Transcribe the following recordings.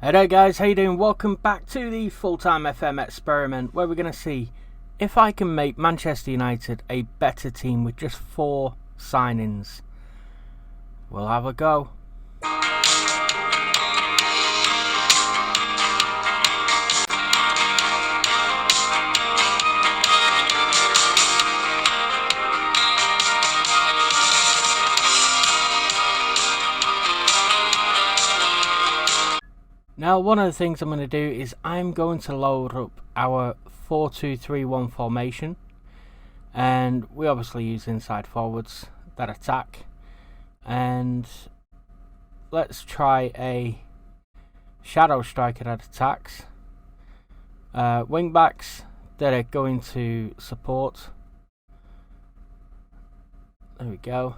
Hey there guys, how you doing? Welcome back to the full-time FM experiment, where we're going to see if I can make Manchester United a better team with just 4 signings. We'll have a go. Now, one of the things I'm going to do is I'm going to load up our 4-2-3-1 formation, and we obviously use inside forwards that attack, and let's try a shadow striker that attacks, wing backs that are going to support. There we go.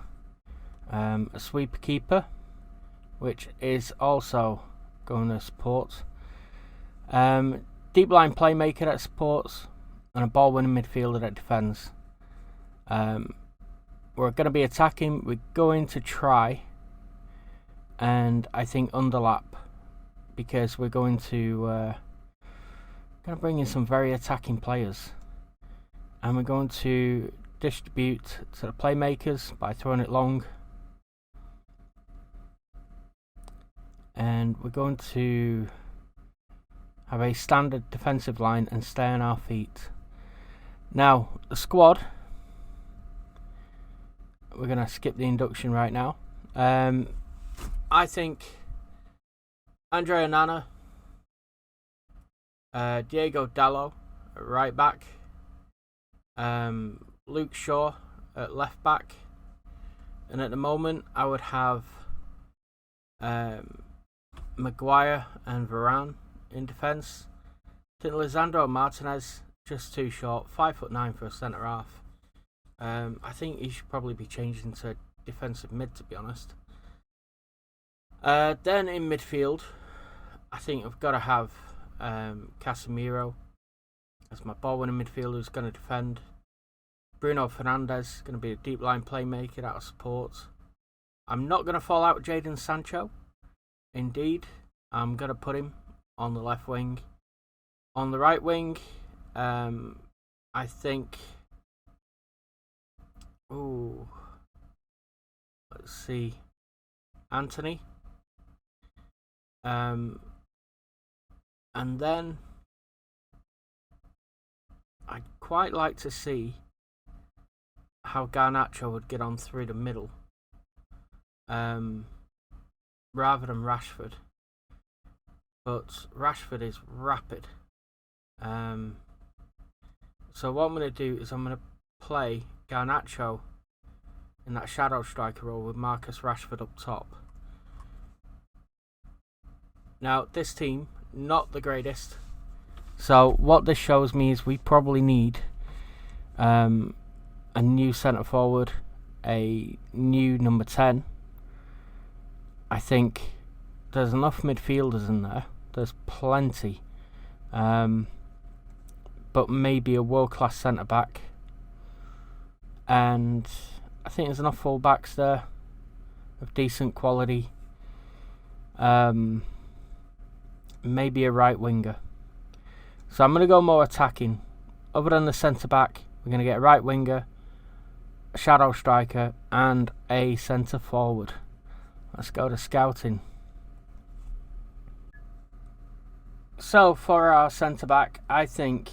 A sweeper keeper, which is also going to support, deep line playmaker that supports, and a ball winning midfielder that defends. We're going to be attacking. We're going to try and I think underlap, because we're going to bring in some very attacking players, and we're going to distribute to the playmakers by throwing it long. And we're going to have a standard defensive line and stay on our feet. Now, the squad, we're going to skip the induction right now. I think Andre Onana, Diego Dalot at right back, Luke Shaw at left back, and at the moment I would have Maguire and Varane in defence. I think Lisandro Martinez just too short, 5'9" for a centre half. I think he should probably be changed into defensive mid, to be honest. Then in midfield, I think I've got to have Casemiro as my ball winning midfielder who's going to defend. Bruno Fernandes going to be a deep line playmaker that'll support. I'm not going to fall out with Jadon Sancho. Indeed, I'm going to put him on the left wing. On the right wing, I think... let's see. Anthony. And then I'd quite like to see how Garnacho would get on through the middle. Rather than Rashford, but Rashford is rapid. So what I'm going to do is I'm going to play Garnacho in that shadow striker role with Marcus Rashford up top. Now, this team, not the greatest. So what this shows me is we probably need a new centre forward, a new number 10. I think there's enough midfielders in there. There's plenty. But maybe a world-class centre-back. And I think there's enough full-backs there of decent quality. Maybe a right winger. So I'm going to go more attacking. Other than the centre-back, we're going to get a right winger, a shadow striker, and a centre-forward. Let's go to scouting. So for our centre-back, I think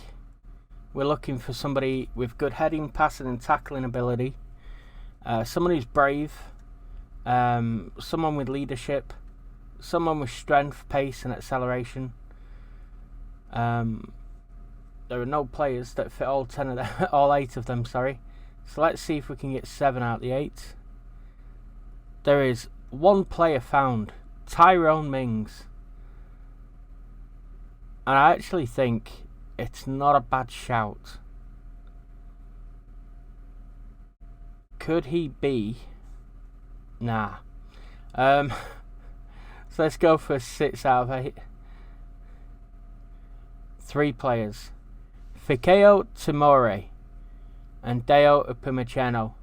we're looking for somebody with good heading, passing and tackling ability. Someone who's brave. Someone with leadership. Someone with strength, pace and acceleration. There are no players that fit all 10 of them, all 8 of them, sorry. So let's see if we can get 7 out of the 8. There is one player found, Tyrone Mings, and I actually think it's not a bad shout. Could he be? Nah. So let's go for 6 out of 8. 3 players, Fikayo Tomori and Deo Upamecano.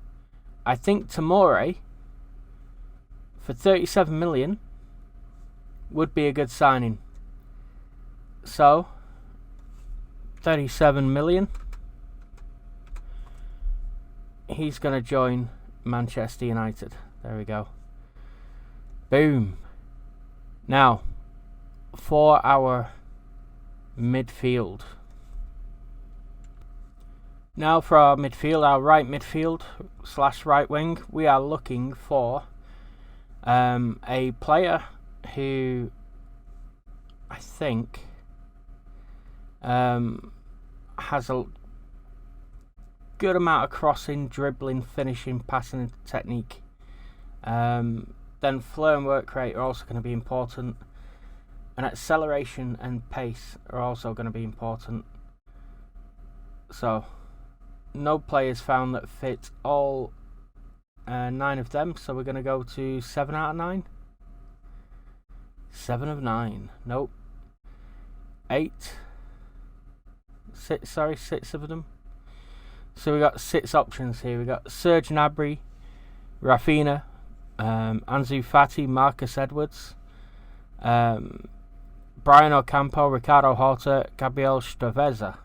I think Tomori for 37 million would be a good signing. So 37 million. He's going to join Manchester United. There we go. Boom. Now, for our midfield. Now for our midfield, our right midfield / right wing, we are looking for a player who I think has a good amount of crossing, dribbling, finishing, passing technique. Then flow and work rate are also going to be important, and acceleration and pace are also going to be important. So no players found that fit all 9 of them, so we're going to go to 7 out of 9. 7 of 9. Nope. 8. 6. Sorry, 6 of them. So we got 6 options here. We got Serge Gnabry, Rafinha, Ansu Fati, Marcus Edwards, Brian Ocampo, Ricardo Horta, Gabriel Straveza.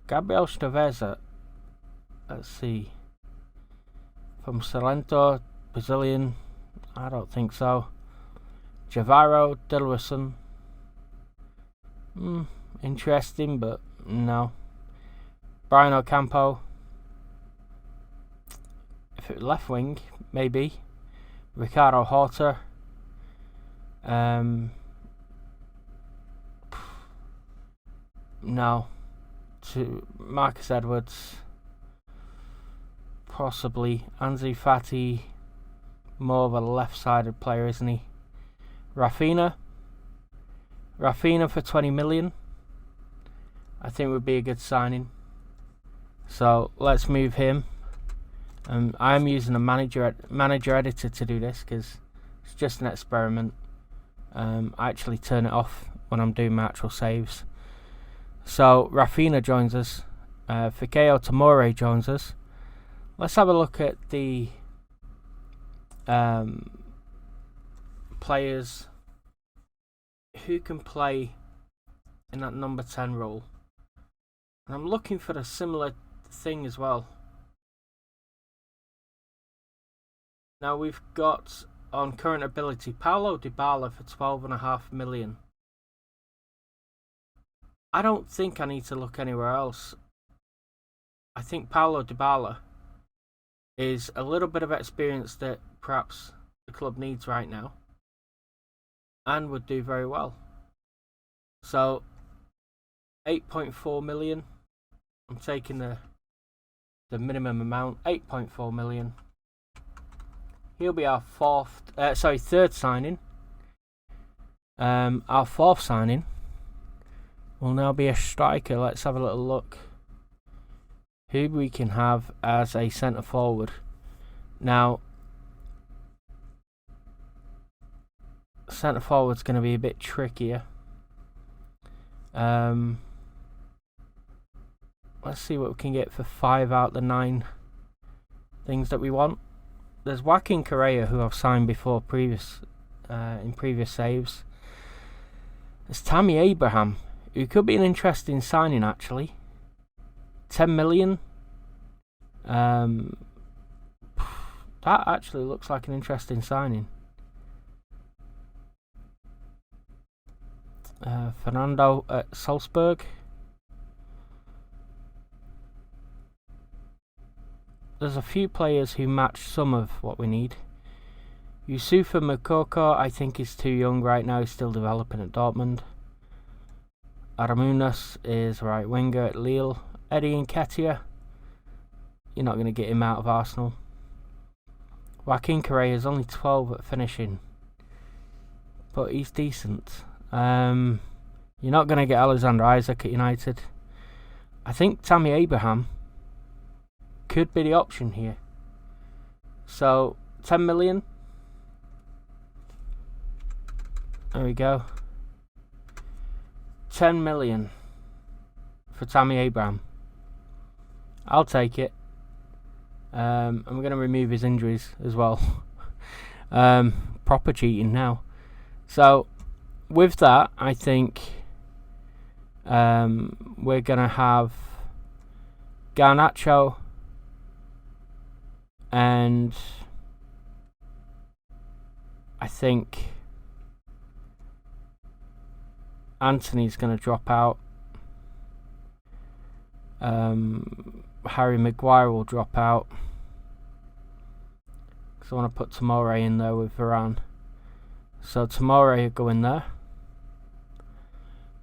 Gabriel Straveza, let's see, from Salento, Brazilian, I don't think so. Javaro Dillerson, interesting, but no. Brian Ocampo, if it was left wing, maybe. Ricardo Horta, no. To Marcus Edwards, possibly. Ansu Fati, more of a left-sided player, isn't he? Rafinha for 20 million, I think would be a good signing. So let's move him. I'm using a manager editor to do this because it's just an experiment. I actually turn it off when I'm doing my actual saves. So Rafinha joins us. Fikayo Tomori joins us. Let's have a look at the players who can play in that number 10 role. And I'm looking for a similar thing as well. Now we've got on current ability Paulo Dybala for 12.5 million. I don't think I need to look anywhere else. I think Paulo Dybala is a little bit of experience that perhaps the club needs right now and would do very well. So 8.4 million. I'm taking the minimum amount, 8.4 million. He'll be our third signing. Our fourth signing will now be a striker. Let's have a little look who we can have as a centre forward. Now, centre forward's going to be a bit trickier. Let's see what we can get for 5 out of the 9 things that we want. There's Joaquin Correa, who I've signed before in previous saves. There's Tammy Abraham, who could be an interesting signing actually. 10 million. That actually looks like an interesting signing. Fernando at Salzburg. There's a few players who match some of what we need. Yusufa Moukoko, I think, is too young right now. He's still developing at Dortmund. Aramunas is right winger at Lille. Eddie Nketiah, you're not going to get him out of Arsenal. Joaquin Correa is only 12 at finishing, but he's decent. You're not going to get Alexander Isaac at United. I think Tammy Abraham could be the option here. So 10 million. There we go. 10 million for Tammy Abraham. I'll take it. I'm going to remove his injuries as well. Proper cheating now. So with that, I think We're going to have Garnacho and I think Anthony's going to drop out. Harry Maguire will drop out because I want to put Tomori in there with Varane. So Tomori will go in there.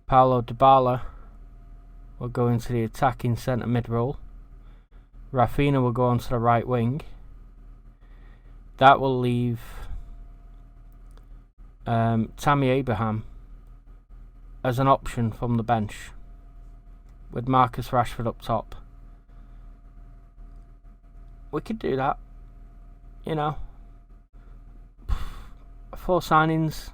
Paulo Dybala will go into the attacking centre mid role. Rafinha will go onto the right wing. That will leave Tammy Abraham as an option from the bench, with Marcus Rashford up top. We could do that, you know. 4 signings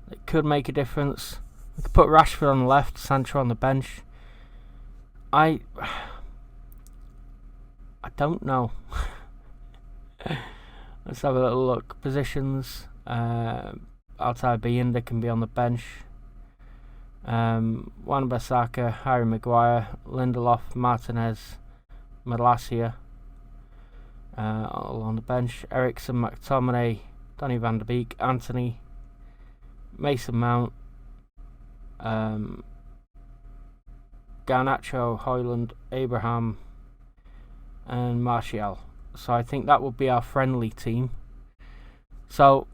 that could make a difference. We could put Rashford on the left, Sancho on the bench. I don't know. Let's have a little look. Positions. Altay Bayinda can be on the bench. Wan-Bissaka, Harry Maguire, Lindelof, Martinez, Malacia all on the bench. Eriksen, McTominay, Donny van der Beek, Anthony, Mason Mount, Garnacho, Højlund, Abraham and Martial. So I think that would be our friendly team. So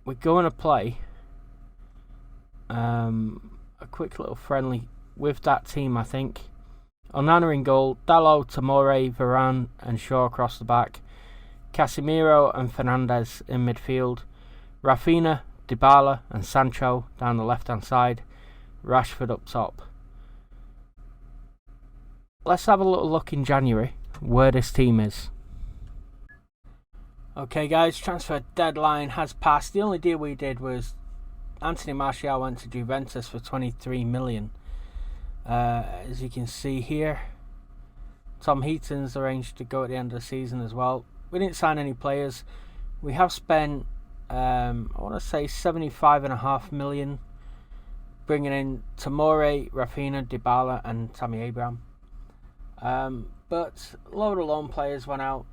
we're going to play a quick little friendly with that team, I think. Onana in goal, Dalot, Tomori, Varane and Shaw across the back, Casemiro and Fernandes in midfield, Rafinha, Dybala and Sancho down the left hand side, Rashford up top. Let's have a little look in January where this team is. Okay guys, transfer deadline has passed. The only deal we did was Anthony Martial went to Juventus for 23 million. As you can see here, Tom Heaton's arranged to go at the end of the season as well. We didn't sign any players. We have spent I want to say 75.5 million bringing in Tomori, Rafinha, Dybala and Tammy Abraham. But a load of loan players went out.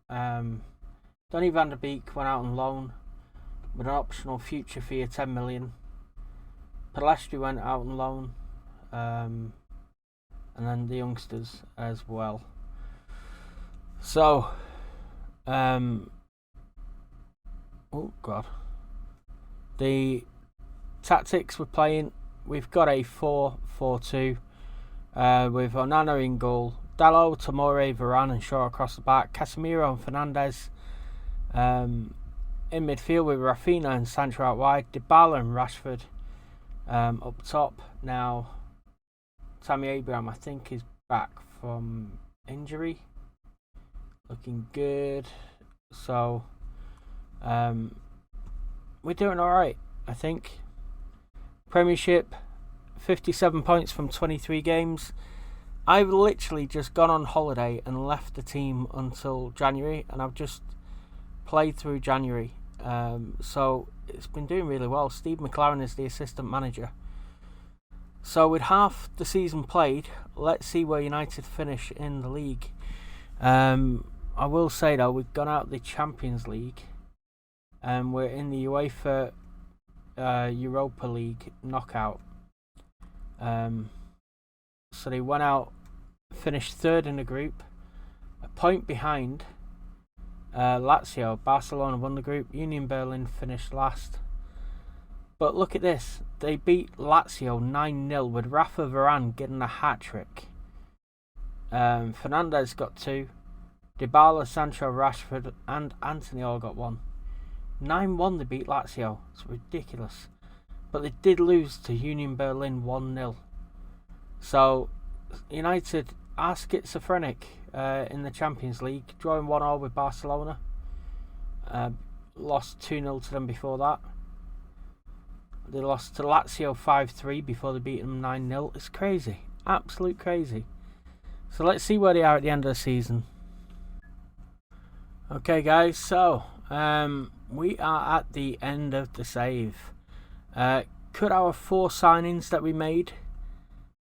Donny van der Beek went out on loan with an optional future fee of 10 million. Palestri went out on loan. And then the youngsters as well. So, oh god, the tactics we're playing, we've got a 4-4-2 with Onana in goal, Dalot, Tomori, Varane and Shaw across the back, Casemiro and Fernandes in midfield with Rafinha and Sancho out wide, Dybala and Rashford up top. Now Tammy Abraham I think is back from injury, looking good, so we're doing alright I think. Premiership, 57 points from 23 games. I've literally just gone on holiday and left the team until January, and I've just played through January, so it's been doing really well. Steve McLaren is the assistant manager. So with half the season played, let's see where United finish in the league. I will say though, we've gone out of the Champions League and we're in the UEFA Europa League knockout. So they went out, finished third in the group, a point behind Lazio. Barcelona won the group, Union Berlin finished last. But look at this, they beat Lazio 9-0 with Rafa Varane getting a hat-trick. Fernandes got 2, Dybala, Sancho, Rashford and Anthony all got 1. 9-1 they beat Lazio, it's ridiculous. But they did lose to Union Berlin 1-0. So United are schizophrenic in the Champions League, drawing 1-1 with Barcelona. Lost 2-0 to them before that. They lost to Lazio 5-3 before they beat them 9-0. It's crazy. Absolute crazy. So let's see where they are at the end of the season. Okay guys, so we are at the end of the save. could our 4 signings that we made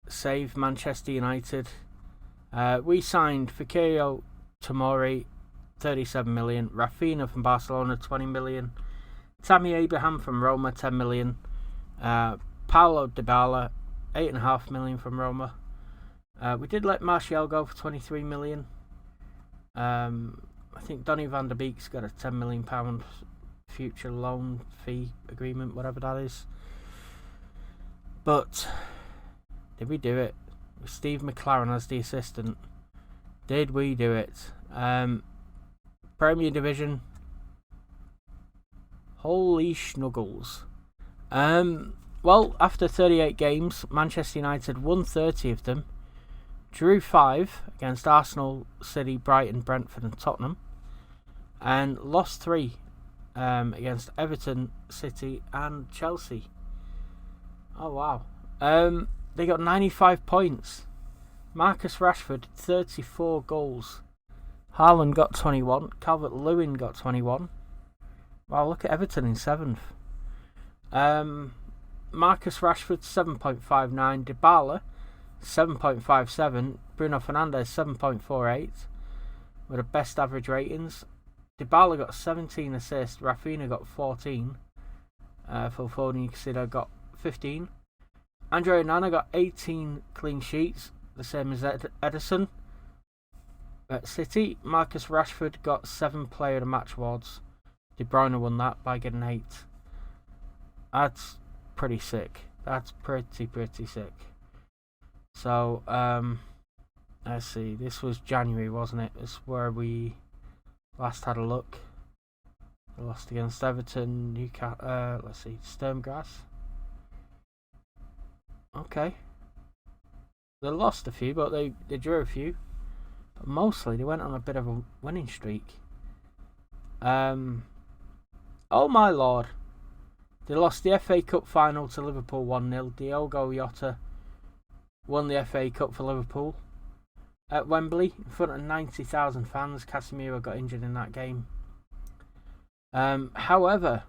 save Manchester United? We signed Fikayo Tomori, 37 million. Rafinha from Barcelona, 20 million. Tammy Abraham from Roma, 10 million. Paulo Dybala, 8.5 million from Roma. We did let Martial go for 23 million. I think Donny van der Beek's got a £10 million future loan fee agreement, whatever that is. But did we do it? With Steve McLaren as the assistant. Did we do it? Premier Division. Holy schnuggles. Well, after 38 games, Manchester United won 30 of them. Drew 5 against Arsenal, City, Brighton, Brentford and Tottenham. And lost 3 against Everton, City and Chelsea. Oh, wow. They got 95 points. Marcus Rashford, 34 goals. Haaland got 21. Calvert-Lewin got 21. Wow, look at Everton in 7th. Marcus Rashford, 7.59. Dybala, 7.57. Bruno Fernandes, 7.48. With the best average ratings. Dybala got 17 assists. Rafinha got 14. Phil Foden, you can see they got 15. Andre Onana got 18 clean sheets, the same as Ederson. At City, Marcus Rashford got 7 Player of the Match awards. De Bruyne won that by getting 8. That's pretty sick. That's pretty sick. So, let's see. This was January, wasn't it? It's where we last had a look. They lost against Everton, Newcastle. Let's see, Sturmgrass. Okay. They lost a few, but they drew a few. But mostly they went on a bit of a winning streak. Oh my lord. They lost the FA Cup final to Liverpool 1-0. Diogo Jota won the FA Cup for Liverpool at Wembley in front of 90,000 fans. Casemiro got injured in that game. However,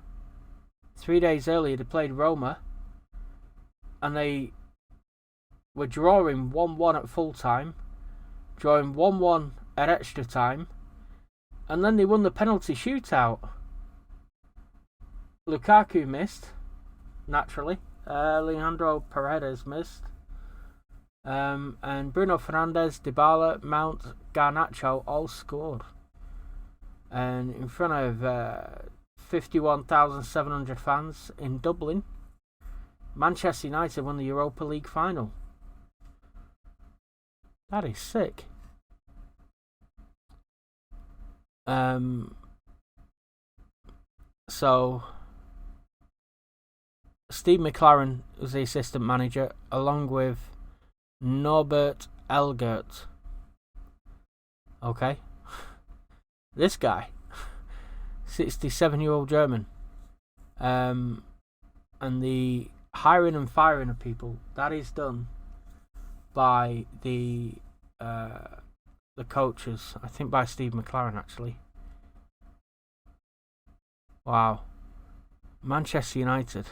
3 days earlier they played Roma and they were drawing 1-1 at full time, drawing 1-1 at extra time, and then they won the penalty shootout. Lukaku missed, naturally. Leandro Paredes missed. And Bruno Fernandes, Dybala, Mount, Garnacho all scored. And in front of 51,700 fans in Dublin, Manchester United won the Europa League final. That is sick. So Steve McLaren was the assistant manager, along with Norbert Elgert. Okay. This guy, 67-year-old German. And the hiring and firing of people, that is done by the coaches. I think by Steve McLaren, actually. Wow. Manchester United.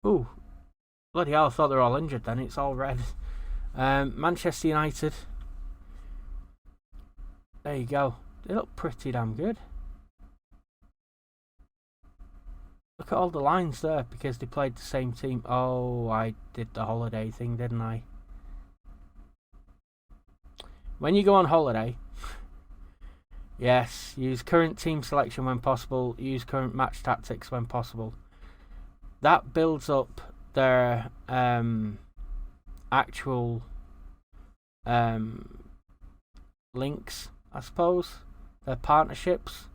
Ooh. Bloody hell, I thought they were all injured then. It's all red. Manchester United. There you go. They look pretty damn good. Look at all the lines there because they played the same team. Oh, I did the holiday thing, didn't I? When you go on holiday, yes, use current team selection when possible. Use current match tactics when possible. That builds up their actual links, I suppose. Their partnerships.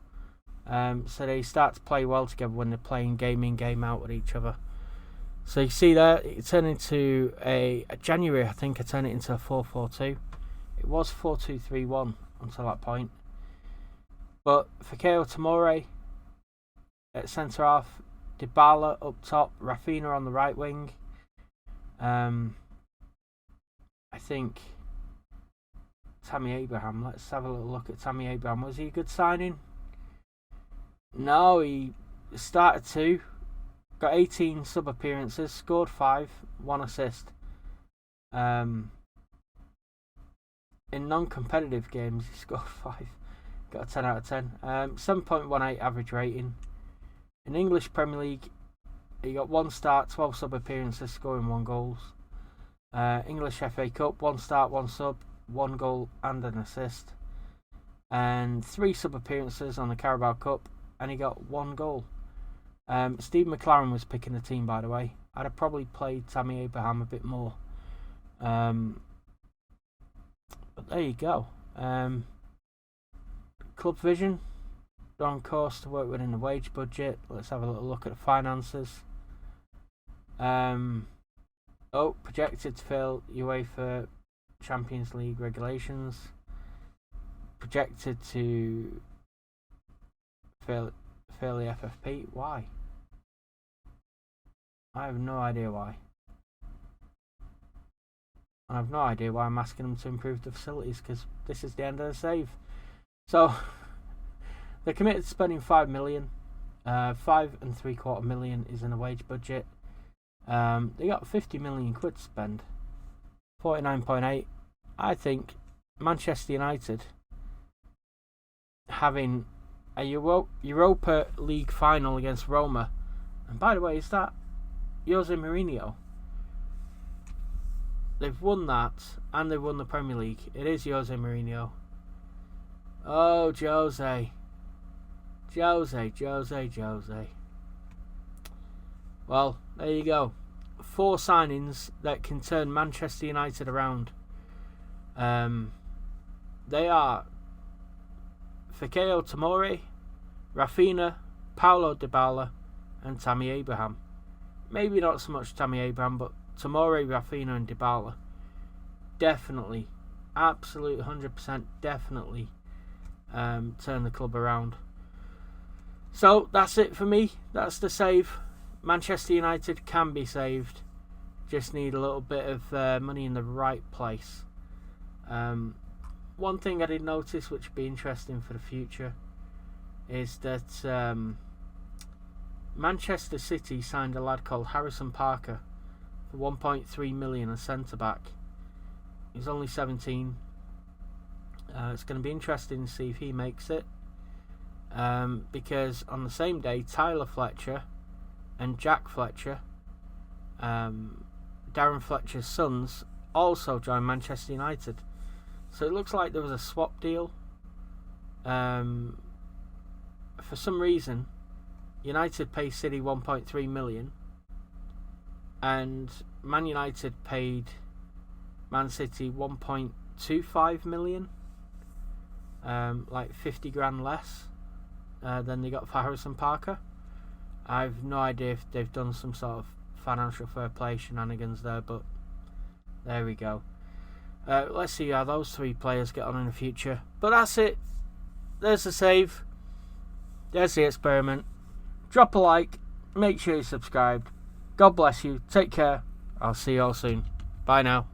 So they start to play well together when they're playing game in, game out with each other. So you see there, it turned into a January, I think I turned it into a 4-4-2. It was 4-2-3-1 until that point. But Fikayo Tomori at centre half, Dybala up top, Rafinha on the right wing. I think Tammy Abraham. Let's have a little look at Tammy Abraham. Was he a good signing? No, he started 2 got 18 sub appearances, scored 5, 1 assist. In non-competitive games, he scored 5. Got a 10 out of 10. 7.18 average rating. In English Premier League, he got 1 start, 12 sub appearances, scoring 1 goal. English FA Cup, 1 start, 1 sub, 1 goal and an assist. And 3 sub appearances on the Carabao Cup, and he got 1 goal. Steve McLaren was picking the team, by the way. I'd have probably played Tammy Abraham a bit more. But there you go. Club vision. They're on course to work within the wage budget. Let's have a little look at the finances. Projected to fail UEFA Champions League regulations. Projected to fail the FFP. Why? I have no idea why. I have no idea why I'm asking them to improve the facilities, because this is the end of the save. So they're committed to spending 5 million. 5.75 million is in a wage budget. They got 50 million quid to spend. 49.8. I think Manchester United having a Europa League final against Roma, and by the way, is that Jose Mourinho? They've won that, and they've won the Premier League. It is Jose Mourinho. Oh, Jose. Well, there you go. 4 signings that can turn Manchester United around. They are Fikayo Tomori, Rafinha, Paulo Dybala, and Tammy Abraham. Maybe not so much Tammy Abraham, but Tomori, Rafinha, and Dybala. Definitely, absolute 100% definitely turn the club around. So that's it for me. That's the save. Manchester United can be saved. Just need a little bit of money in the right place. One thing I did notice, which would be interesting for the future, is that Manchester City signed a lad called Harrison Parker for 1.3 million, a centre-back. He's only 17. It's going to be interesting to see if he makes it. Because on the same day, Tyler Fletcher and Jack Fletcher, Darren Fletcher's sons, also joined Manchester United. So it looks like there was a swap deal. For some reason, United paid City 1.3 million, and Man United paid Man City 1.25 million, like 50 grand less than they got for Harrison Parker. I've no idea if they've done some sort of financial fair play shenanigans there, but there we go. Let's see how those 3 players get on in the future. But that's it. There's the save. There's the experiment. Drop a like. Make sure you're subscribed. God bless you. Take care. I'll see you all soon. Bye now.